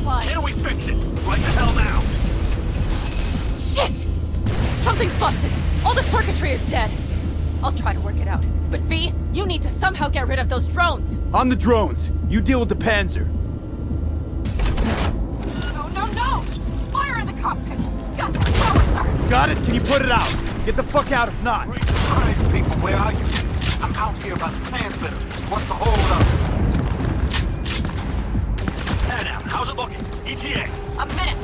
supply. Can we fix it? Right the hell now? Shit! Something's busted. All the circuitry is dead. I'll try to work it out. But V, you need to somehow get rid of those drones. On the drones. You deal with the Panzer. No, no, no! Fire in the cockpit! Got the power surge! Got it? Can you put it out? Get the fuck out if not. Jesus Christ, people, where are you? I'm out here by the transmitter. What's the hold up? Now, how's it looking? ETA. A minute.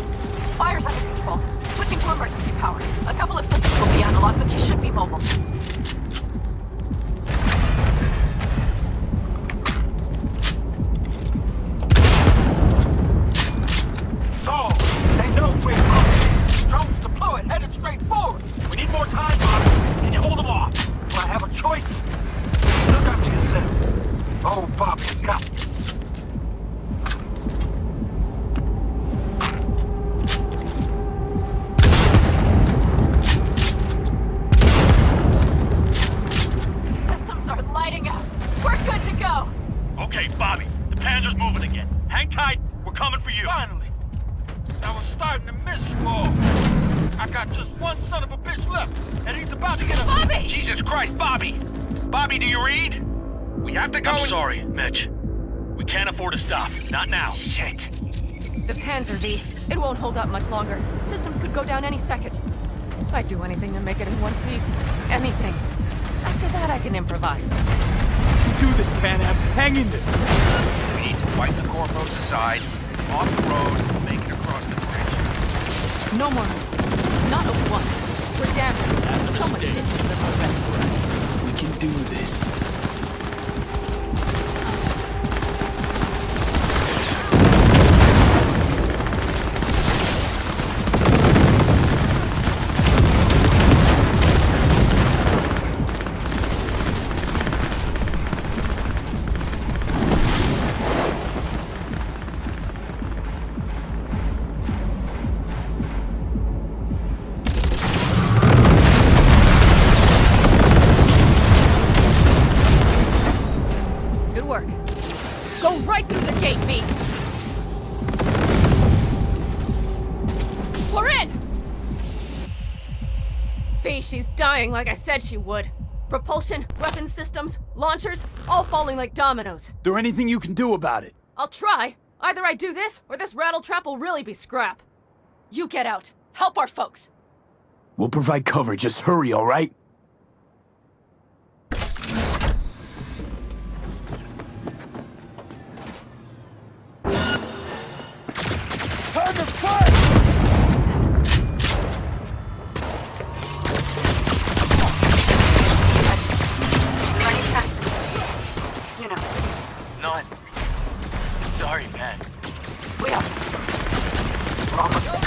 Fire's under control. Switching to emergency power. A couple of systems will be analog, but she should be mobile. So, they know we're broken. Drones deployed, headed straight forward. We need more time, Bobby. Can you hold them off? Do I have a choice? Look after yourself. Oh, Bobby, you got this. Systems are lighting up. We're good to go. Okay, Bobby. The Panzer's moving again. Hang tight. We're coming for you. Finally. I was starting to miss Paul. I got just one son of a bitch left, and he's about to get a... Bobby! Jesus Christ, Bobby! Bobby, do you read? We have to go. I'm sorry, Mitch. We can't afford to stop. Not now. Shit. The Panzer, V. It won't hold up much longer. Systems could go down any second. I'd do anything to make it in one piece. Anything. After that, I can improvise. You do this, Pan Am. Hang in there. We need to wipe the Corpos aside, off the road, make it across the bridge. No more mistakes. Not a one. We're damaged. That's a So much mistake. into this already. We can do this. Good work. Go right through the gate, V. We're in! V, she's dying like I said she would. Propulsion, weapon systems, launchers, all falling like dominoes. There anything you can do about it? I'll try. Either I do this, or this rattletrap will really be scrap. You get out. Help our folks. We'll provide cover. Just hurry, all right? Time to fight! Any chances? You know, None. Sorry, man. we are. We're almost there.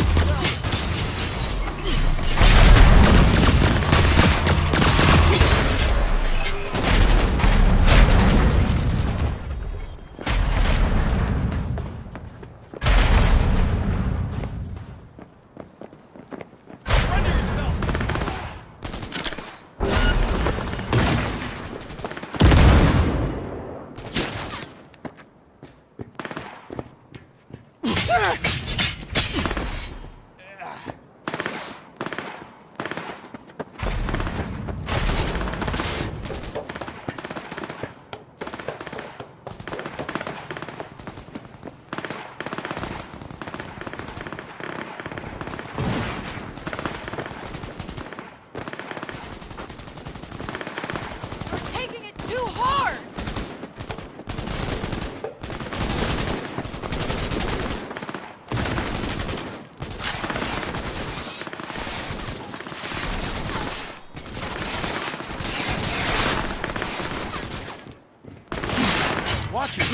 Watch it.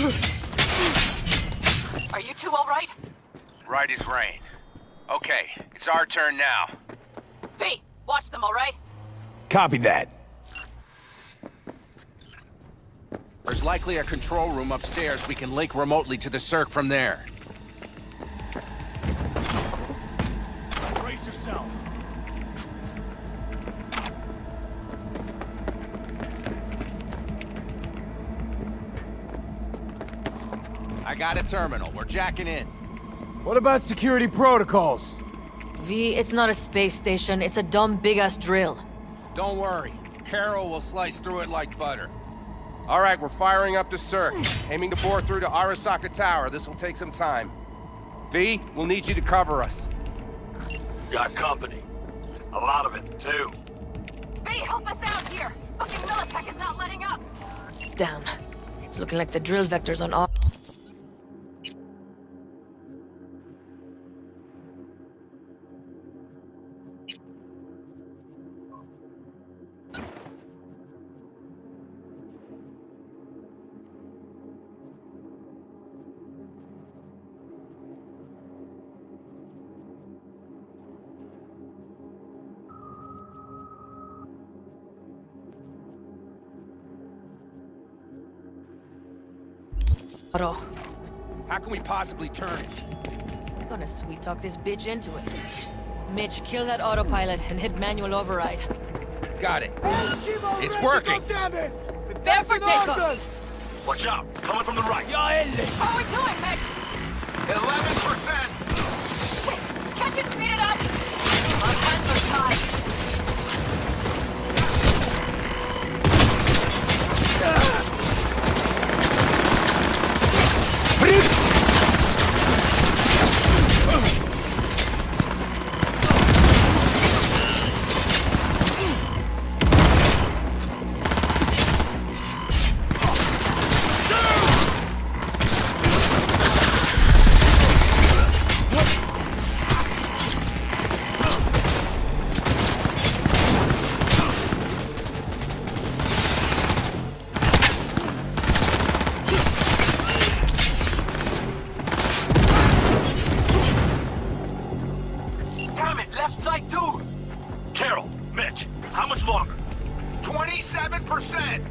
Are you two all right? Right as rain. Okay, it's our turn now. V, watch them, all right? Copy that. There's likely a control room upstairs. We can link remotely to the circ from there. Brace yourselves. I got a terminal. We're jacking in. What about security protocols? V, it's not a space station. It's a dumb big-ass drill. Don't worry. Carol will slice through it like butter. All right, we're firing up the Cirque. Aiming to bore through to Arasaka Tower. This will take some time. V, we'll need you to cover us. Got company. A lot of it, too. V, help us out here! Fucking Militech is not letting up! Damn. It's looking like the drill vector's on all... auto. How can we possibly turn it? We're gonna sweet-talk this bitch into it. Mitch, kill that autopilot and hit manual override. Got it. It's working. Damn it! Prepare for takeoff! Watch out. Coming from the right. How are we doing, Mitch? 11%. Shit! Can't you speed it up? Our hands are tied. Damn it, left side too. Carol, Mitch, how much longer? 27%.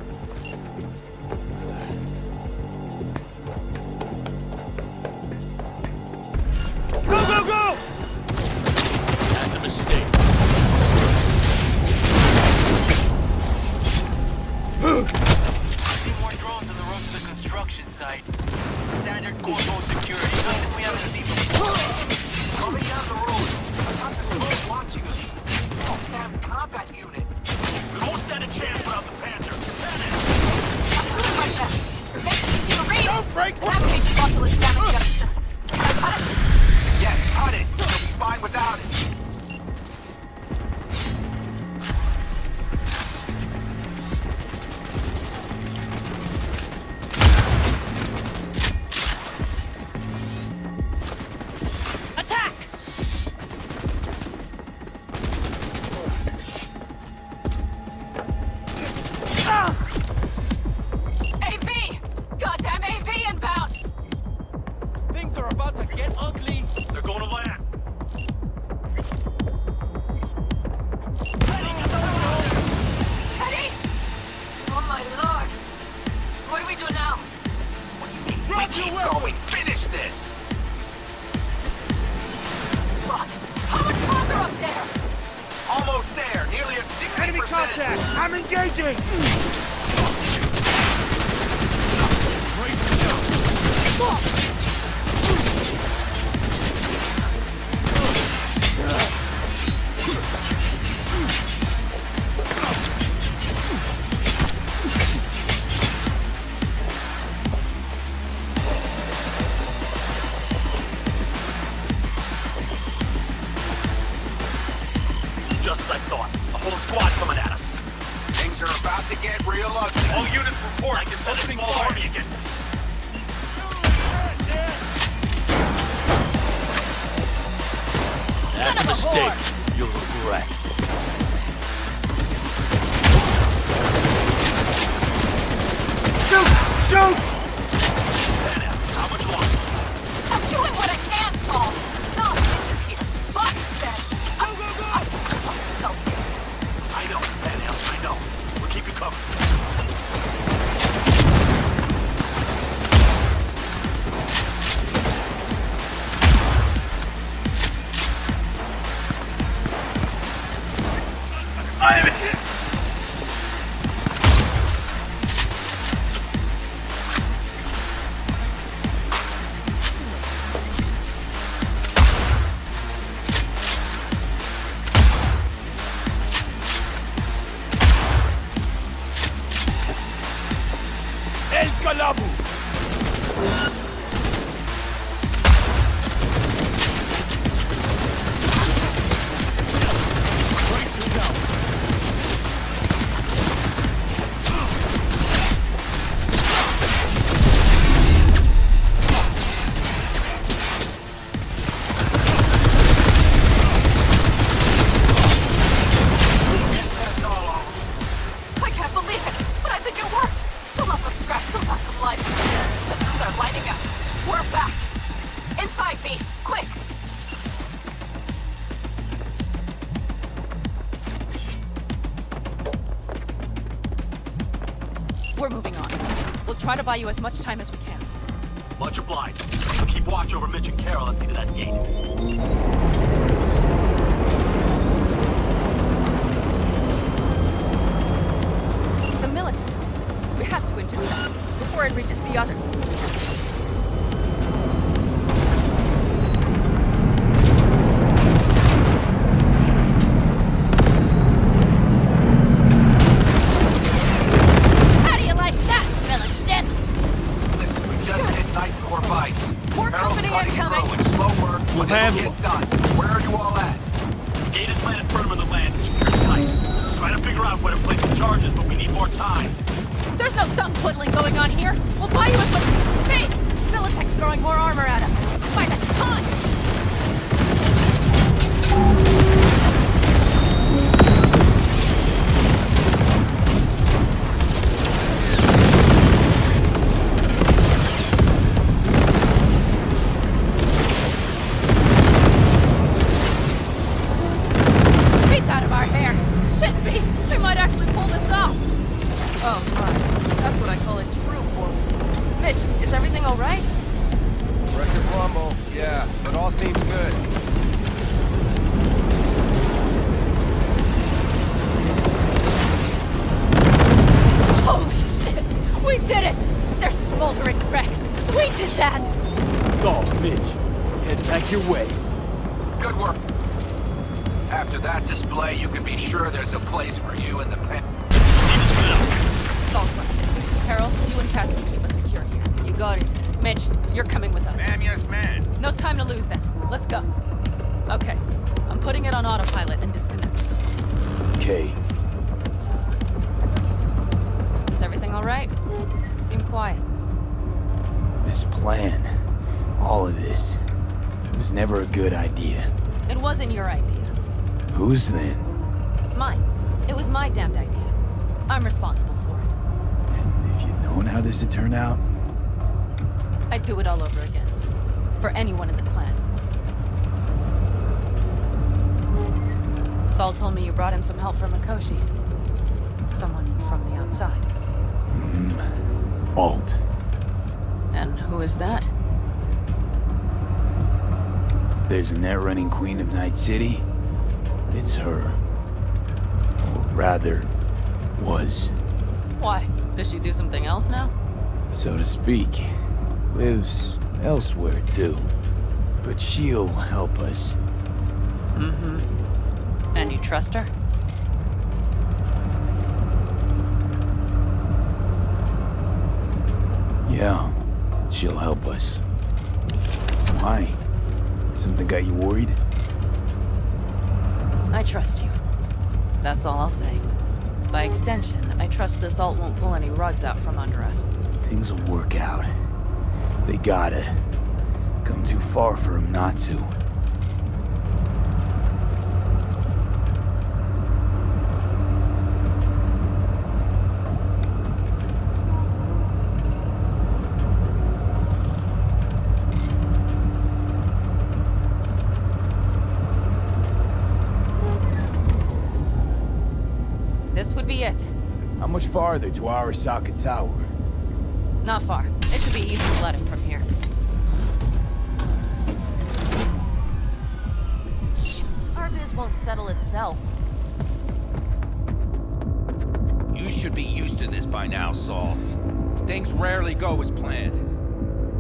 Go, go, go! That's a mistake. See more drones on the road to the construction site. Standard Corpo security. Nothing we haven't seen before. Coming down the road. I got the drone watching us. Oh, damn combat unit. We won't stand a chance without the Panther. I'm doing my best. Mitch, you read? Don't break! Navigation module is damaged other systems. Can I cut it? Yes, cut it. You'll be fine without it. Attack! AV! Goddamn AV inbound! Things are about to get ugly. They're going to land. Teddy! Oh my lord! What do we do now? We keep going. Finish this. Fuck! How much longer up there? Almost there. Nearly at 60%. Enemy contact! I'm engaging! Just as I thought. A whole squad coming at us. Things are about to get real ugly. All units report. I can send a small army against us. That's a mistake. You'll regret. Shoot! Anna, how much longer? I'm doing what I can, Saul. No, Mitch is here. Boss is dead. I'm so I know, Anna, I know. We'll keep you covered. back! Inside, V! Quick! We're moving on. We'll try to buy you as much time as we can. Much obliged. Keep watch over Mitch and Carol and see to that gate. The military. We have to intercept before it reaches the others. How do you like that, militia? Listen, we just hit Night Corps Vice. More Carol's company cutting incoming. through. It's slow work, but it'll handle get done. Where are you all at? The gate is planted firm on the land and secured tight. Trying to figure out where to place the charges, but we need more time. There's no thumb twiddling going on here. We'll buy you as much... Hey! Militech's throwing more armor at us. By the ton! He's out of our hair. Shit, V! We might actually pull this off. Oh, fine. That's what I call a true war. Mitch, is everything all right? Record rumble, yeah, but all seems good. Holy shit! We did it! They're smoldering wrecks. We did that! Saul, Mitch, head back your way. Good work. After that display, you can be sure there's a place for you in the pen. It's all right. Carol, you and Cassidy keep us secure here. You got it. Mitch, you're coming with us. Ma'am, yes, ma'am. No time to lose then. Let's go. Okay. I'm putting it on autopilot and disconnecting. Okay. Is everything all right? You seem quiet. This plan, all of this, was never a good idea. It wasn't your idea. Whose then? Mine. It was my damned idea. I'm responsible for it. And if you'd known how this had turned out, I'd do it all over again. For anyone in the clan. Saul told me you brought in some help from Mikoshi. Someone from the outside. Alt. And who is that? If there's a net-running queen of Night City, it's her. Or rather, was, Why? Does she do something else now? so to speak. Lives elsewhere, too. But she'll help us. And you trust her? Yeah, she'll help us. Why? Something got you worried? I trust you. That's all I'll say. By extension, I trust this alt won't pull any rugs out from under us. Things will work out. They gotta. Come too far for him not to. This would be it. How much farther to Arasaka Tower? Not far. It should be easy sledding from here. Shh. Our biz won't settle itself. You should be used to this by now, Saul. Things rarely go as planned.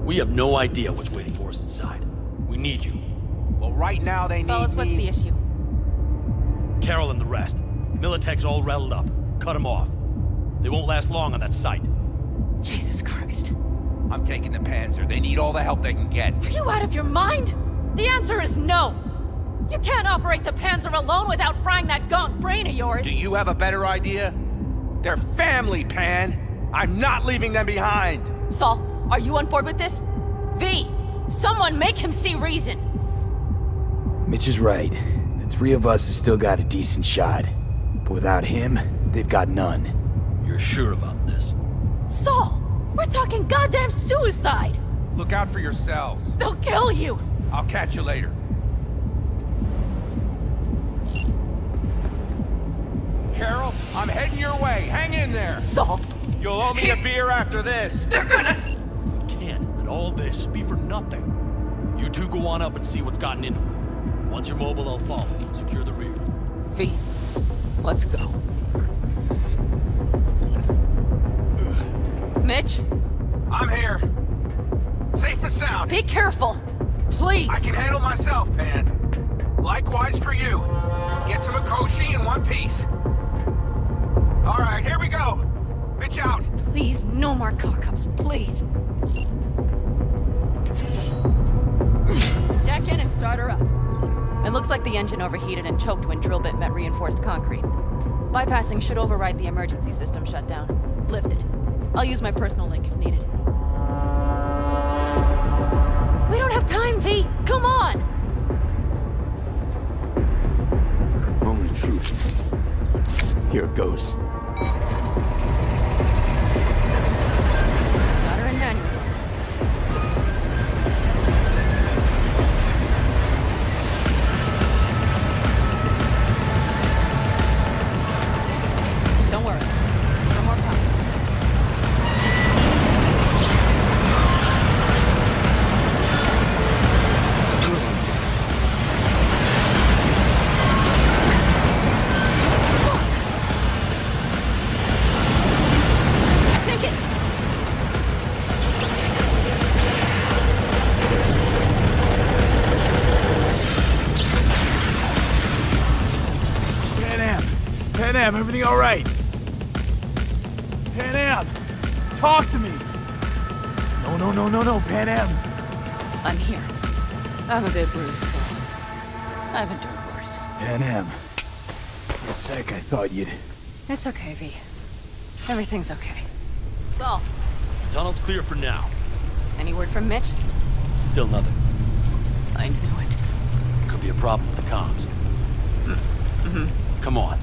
We have no idea what's waiting for us inside. We need you. Well, right now they need Fellas, what's me... the issue? Carol and the rest. Militech's all rattled up. Cut them off. They won't last long on that site. Jesus Christ. I'm taking the Panzer. They need all the help they can get. Are you out of your mind? The answer is no. You can't operate the Panzer alone without frying that gonk brain of yours. Do you have a better idea? They're family, Pan. I'm not leaving them behind. Saul, are you on board with this? V, someone make him see reason. Mitch is right. The three of us have still got a decent shot. But without him, they've got none. You're sure about this? Saul, we're talking goddamn suicide. Look out for yourselves. They'll kill you! I'll catch you later. Carol, I'm heading your way. Hang in there. Saul, You'll owe me a beer after this. they're gonna... Can't let all this be for nothing. You two go on up and see what's gotten into her. Once you're mobile, they'll follow. Secure the rear. V, let's go. Mitch, I'm here. Safe and sound. be careful. Please. I can handle myself, Pan. Likewise for you. Get to Mikoshi in one piece. All right, here we go. Bitch out. Please, no more cock-ups, please. Jack in and start her up. It looks like the engine overheated and choked when drill bit met reinforced concrete. Bypassing should override the emergency system shutdown. Lift it. I'll use my personal link if needed. We don't have time, V! Come on! Moment of truth. Here it goes. Got her in manual. Don't worry. No more power. Take it! Pan Am, everything all right? Pan Am, talk to me. No, Pan Am. I'm here. I'm a bit bruised, is all. I've endured worse. Pan Am. For a sec, I thought you'd... It's okay, V. Everything's okay. Saul, Tunnel's clear for now. any word from Mitch? Still nothing. I knew it. Could be a problem with the comms. Come on.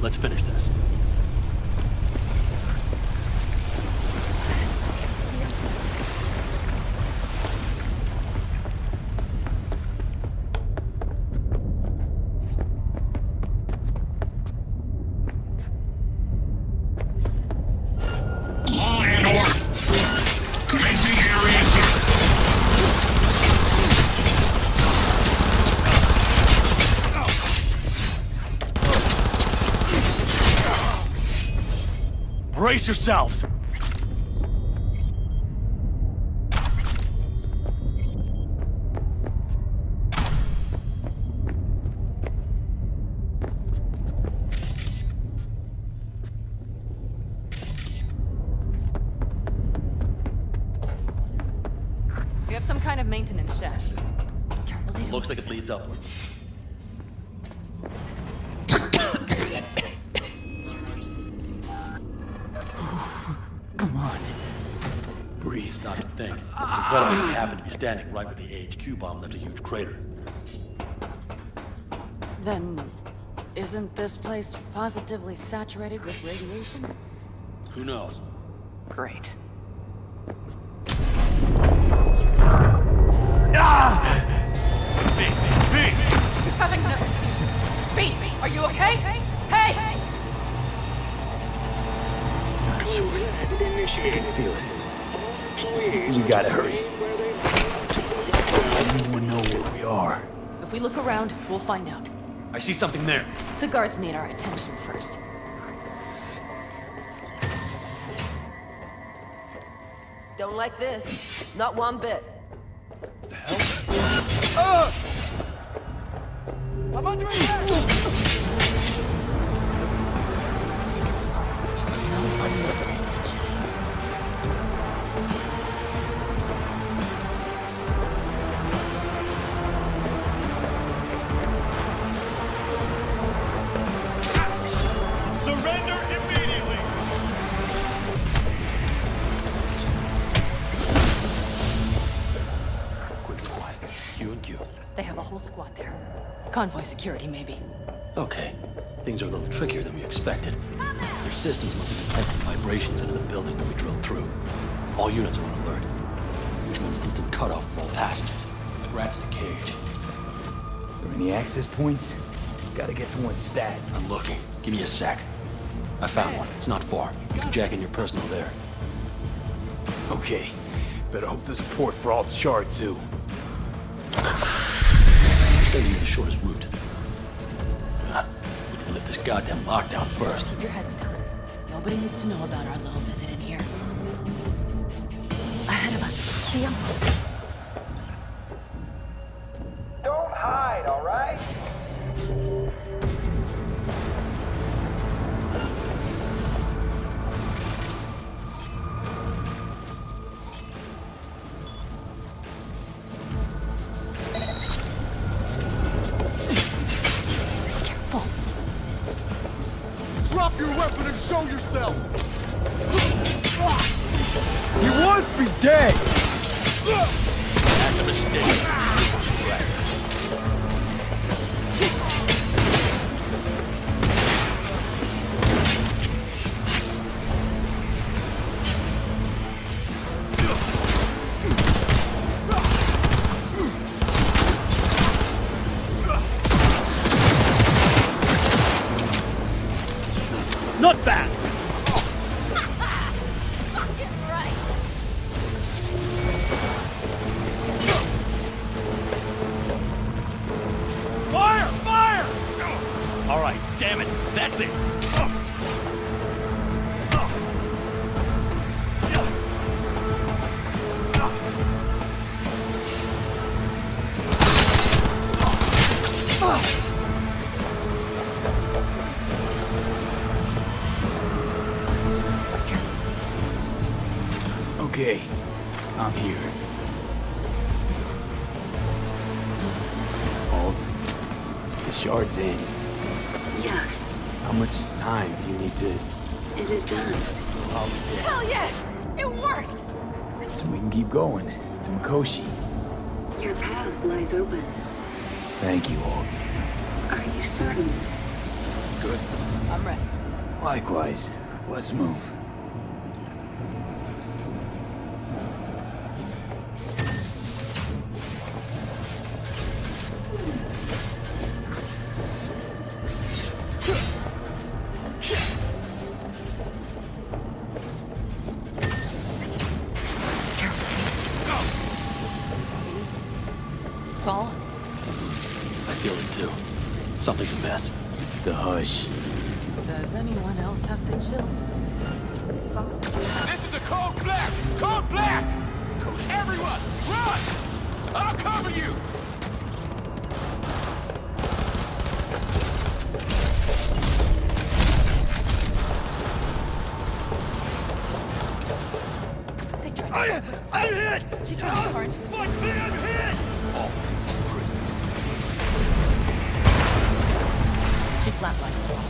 Let's finish this. Law and order. Commencing area search. Brace yourselves! We have some kind of maintenance shaft. Careful, they don't Looks like it leads upward. Come on. Breathe. Stop and think. It's incredible you happen to be standing right where the AHQ bomb left a huge crater. Then, isn't this place positively saturated with radiation? Who knows? Great. He's having another seizure. B, are you okay? Hey! I can feel it. We gotta hurry. Anyone know where we are? If we look around, we'll find out. I see something there. The guards need our attention first. Don't like this. Not one bit. I'm under attack! Surrender immediately. Quick and quiet. Q and Q. They have a whole squad there. Convoy security, maybe. Okay. Things are a little trickier than we expected. Their systems must have detected vibrations into the building when we drilled through. All units are on alert. We which means instant cutoff for all passengers. Like rats in a cage. Are there any access points? Gotta get to one stat. I'm looking. Give me a sec. I found one. It's not far. You can jack in your personal there. Okay. Better hope there's a port for Alt's shard, too. Sending you the shortest route. We can lift this goddamn lockdown first. Keep your heads down. Nobody needs to know about our little visit in here. Ahead of us. See him? Don't hide, all right? Drop your weapon and show yourself! He wants me dead! That's a mistake. Right. Not bad! Fire! Fire! All right, damn it. That's it. Okay. I'm here. Alt, the shard's in. Yes, How much time do you need to... it is done. Hell yes! It worked! So we can keep going to Mikoshi. Your path lies open. Thank you, Alt. Are you certain? Good. I'm ready. Likewise. Let's move. Saul? I feel it too. Something's amiss. It's the hush. Does anyone else have the chills? This is a code black! Code black! Everyone, run! I'll cover you! They tried to... I'm hit! She tried to car into... Fuck me, I'm hit! She flatlined the wall.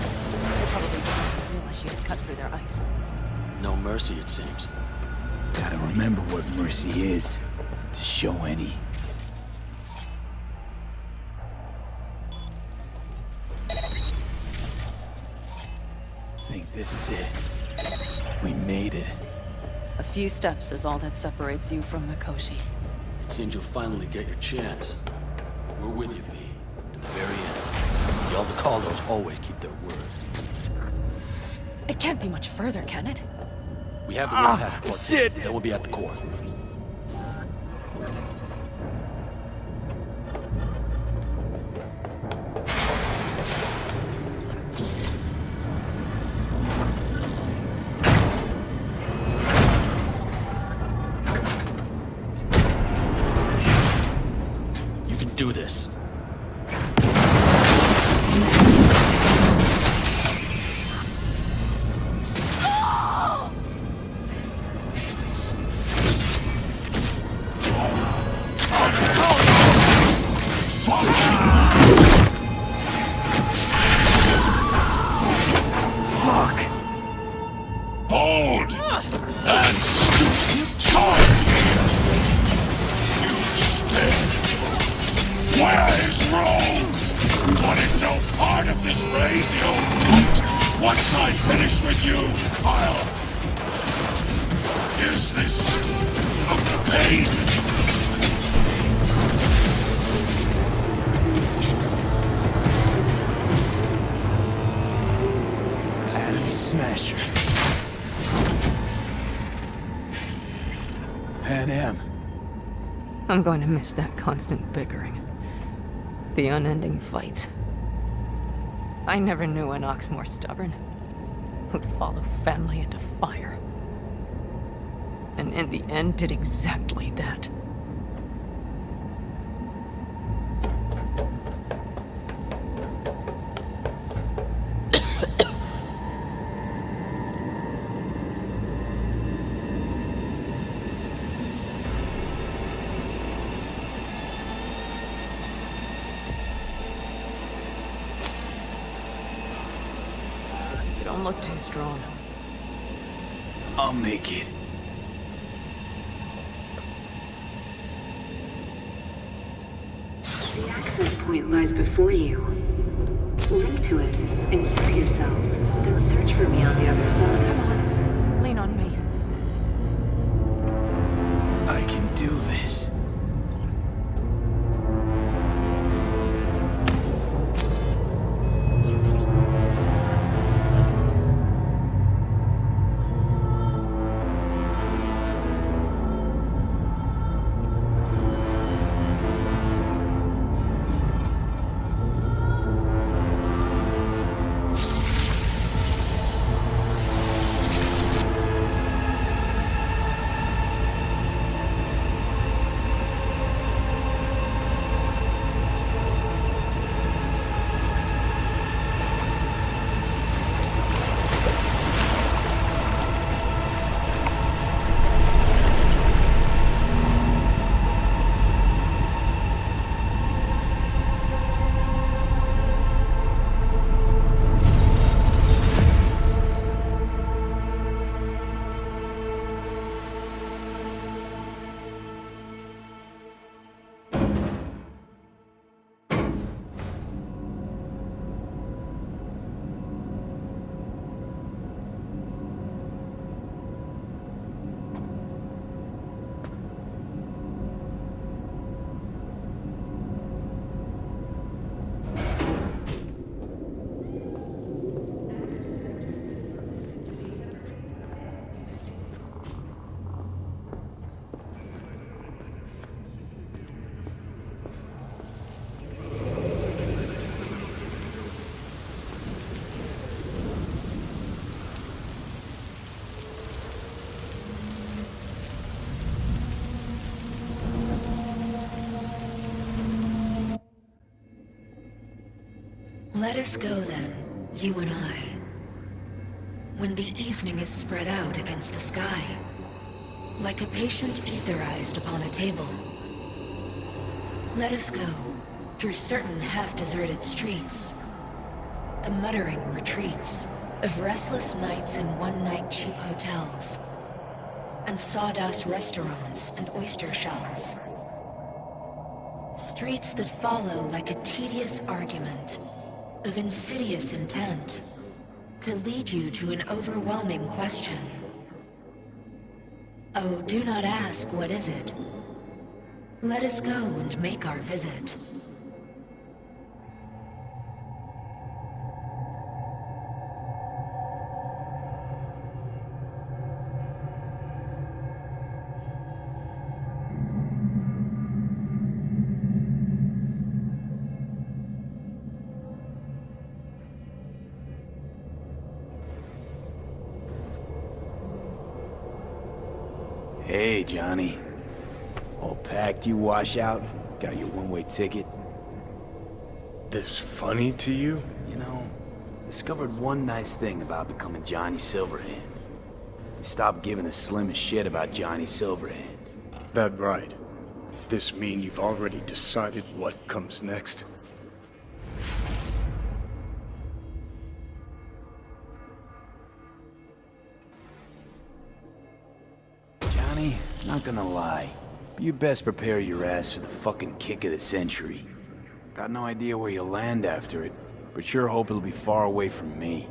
They probably didn't realize she had cut through their ice. No mercy, it seems. Gotta remember what mercy is, to show any. Think this is it. We made it. A few steps is all that separates you from Mikoshi. It seems you'll finally get your chance. We're with you, V. To the very end. The Aldecaldos always keep their word. It can't be much further, can it? We have the way past the partition. shit. Then we'll be at the core. You can do this. Hold! And charge! You spit! Where is Rome? Wanted no part of this raid, you brute! Once I'm finished with you, I'll... Is this... a pain? I'm going to miss that constant bickering. The unending fights. I never knew an ox more stubborn. Who'd follow family into fire. And in the end did exactly that. Don't look too strong. I'll make it. The access point lies before you. Link to it, insert yourself, then search for me on the other side. Come on, lean on me. I can do this. Let us go then, you and I. When the evening is spread out against the sky, like a patient etherized upon a table. Let us go through certain half-deserted streets, the muttering retreats of restless nights in one-night cheap hotels, and sawdust restaurants and oyster shells. Streets that follow like a tedious argument of insidious intent to lead you to an overwhelming question. Oh, do not ask, what is it? Let us go and make our visit. Hey, Johnny. All packed, you wash out? Got your one-way ticket? This funny to you? You know, discovered one nice thing about becoming Johnny Silverhand. Stop giving the slimmest shit about Johnny Silverhand. That right. This mean you've already decided what comes next? Johnny, not gonna lie. You best prepare your ass for the fucking kick of the century. Got no idea where you'll land after it, but sure hope it'll be far away from me.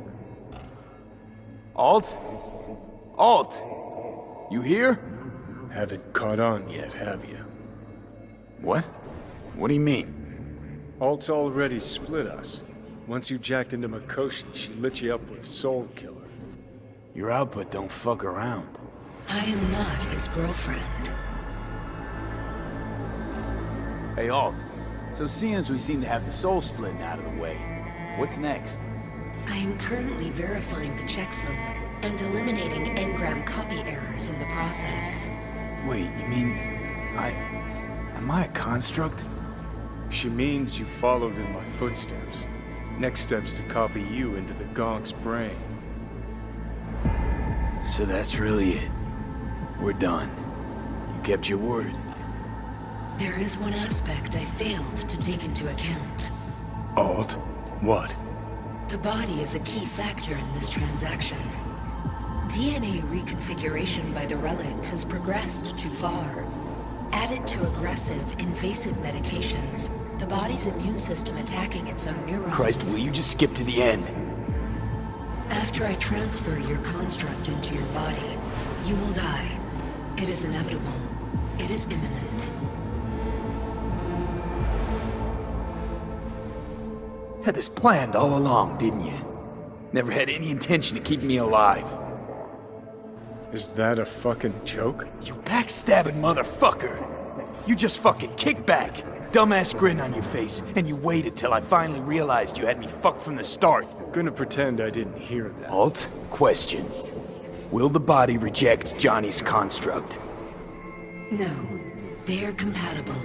Alt? Alt! You here? Haven't caught on yet, have you? What? What do you mean? Alt's already split us. Once you jacked into Mikoshi, she lit you up with Soul Killer. Your output don't fuck around. I am not his girlfriend. Hey, Alt. So seeing as we seem to have the soul splitting out of the way, what's next? I am currently verifying the checksum and eliminating engram copy errors in the process. Wait, you mean... Am I a construct? She means you followed in my footsteps. Next step's to copy you into the Gonk's brain. So that's really it. We're done. You kept your word. There is one aspect I failed to take into account. Alt? What? The body is a key factor in this transaction. DNA reconfiguration by the relic has progressed too far. Added to aggressive, invasive medications, the body's immune system attacking its own neurons. Christ, will you just skip to the end? After I transfer your construct into your body, you will die. It is inevitable. It is imminent. Had this planned all along, didn't you? Never had any intention of keeping me alive. Is that a fucking joke? You backstabbing motherfucker! You just fucking kick back, dumbass grin on your face, and you waited till I finally realized you had me fucked from the start. Gonna pretend I didn't hear that. Alt, question. Will the body reject Johnny's construct? No. They are compatible.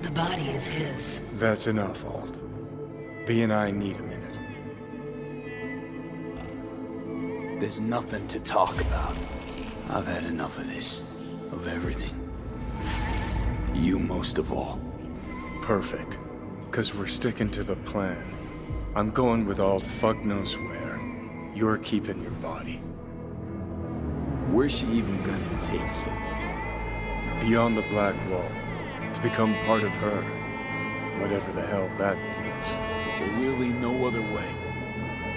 The body is his. That's enough, Alt. V and I need a minute. There's nothing to talk about. I've had enough of this. Of everything. You most of all. Perfect. 'Cause we're sticking to the plan. I'm going with Alt fuck knows where. You're keeping your body. Where's she even gonna take you? Beyond the Black Wall. To become part of her. Whatever the hell that means. There's really no other way.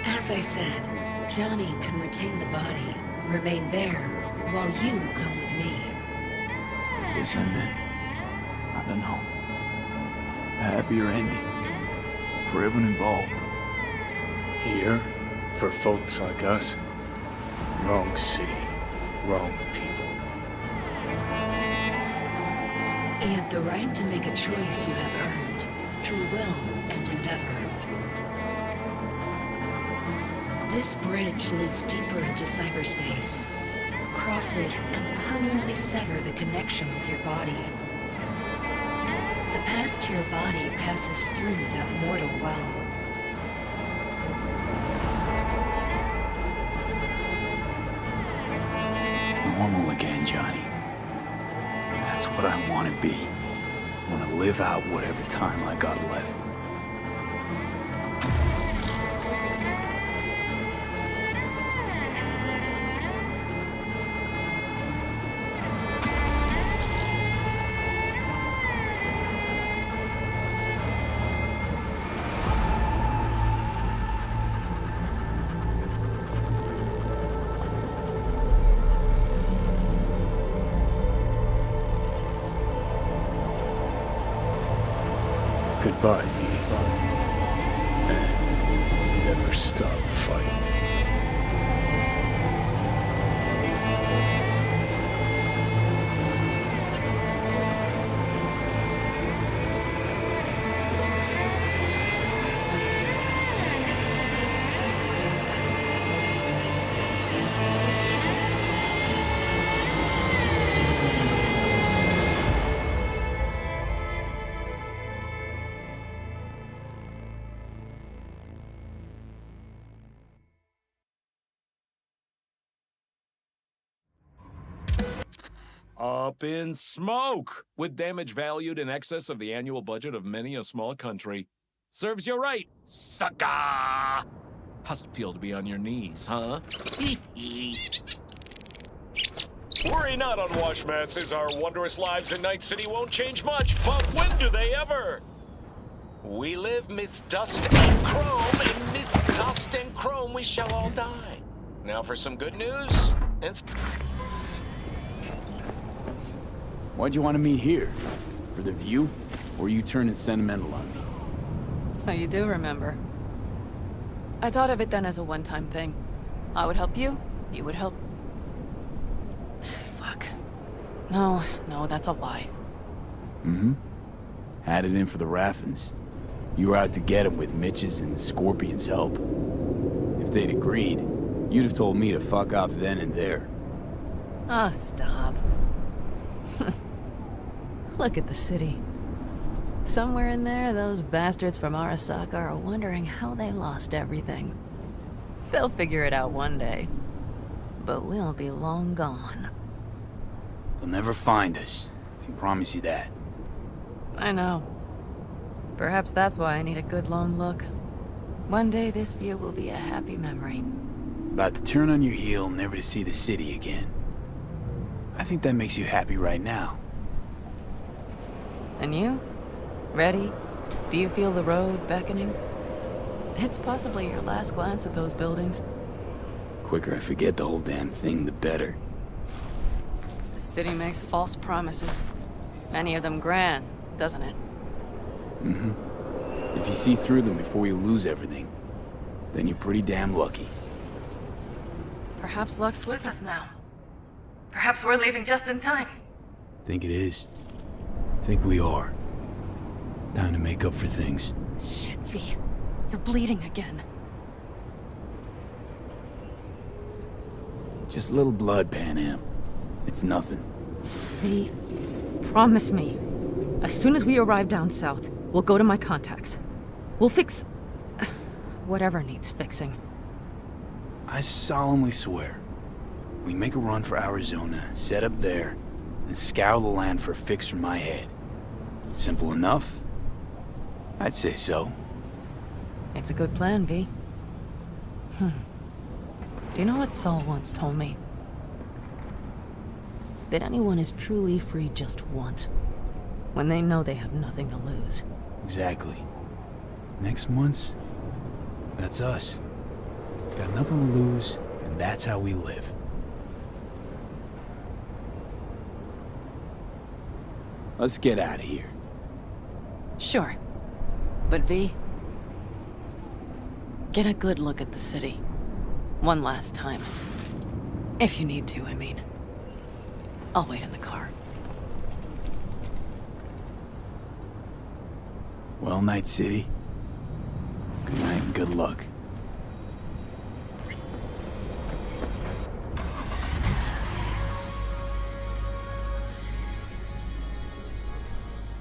As I said, Johnny can retain the body, remain there, while you come with me. Guess I meant, I don't know, a happier ending for everyone involved. Here, for folks like us, wrong city, wrong people. Yet the right to make a choice you have earned, through will and endeavor. This bridge leads deeper into cyberspace. Cross it and permanently sever the connection with your body. The path to your body passes through that mortal well. Normal again, Johnny. That's what I want to be. I want to live out whatever time I got left. Goodbye, V. And never stop fighting. Up in smoke, with damage valued in excess of the annual budget of many a small country. Serves you right, sucker! How's it feel to be on your knees, huh? Worry not, unwashed masses. Our wondrous lives in Night City won't change much, but when do they ever? We live midst dust and chrome, and midst dust and chrome we shall all die. Now for some good news, and... Why'd you want to meet here? For the view? Or you turning sentimental on me? So you do remember. I thought of it then as a one-time thing. I would help you, you would help... Fuck. No, that's a lie. Mm-hmm. Had it in for the Raffens. You were out to get him with Mitch's and Scorpion's help. If they'd agreed, you'd have told me to fuck off then and there. Oh, stop. Look at the city. Somewhere in there, those bastards from Arasaka are wondering how they lost everything. They'll figure it out one day. But we'll be long gone. They'll never find us. I can promise you that. I know. Perhaps that's why I need a good long look. One day this view will be a happy memory. About to turn on your heel, never to see the city again. I think that makes you happy right now. And you? Ready? Do you feel the road beckoning? It's possibly your last glance at those buildings. Quicker I forget the whole damn thing, the better. The city makes false promises. Many of them grand, doesn't it? Mm-hmm. If you see through them before you lose everything, then you're pretty damn lucky. Perhaps luck's with us now. Perhaps we're leaving just in time. Think it is. Think we are. Time to make up for things. Shit, V. You're bleeding again. Just a little blood, Panam. It's nothing. V, promise me. As soon as we arrive down south, we'll go to my contacts. We'll fix... whatever needs fixing. I solemnly swear. We make a run for Arizona, set up there, and scour the land for a fix for my head. Simple enough? I'd say so. It's a good plan, V. Do you know what Saul once told me? That anyone is truly free just once. When they know they have nothing to lose. Exactly. Next month's, that's us. Got nothing to lose, and that's how we live. Let's get out of here. Sure. But V, get a good look at the city. One last time. If you need to, I mean. I'll wait in the car. Well, Night City. Good night and good luck.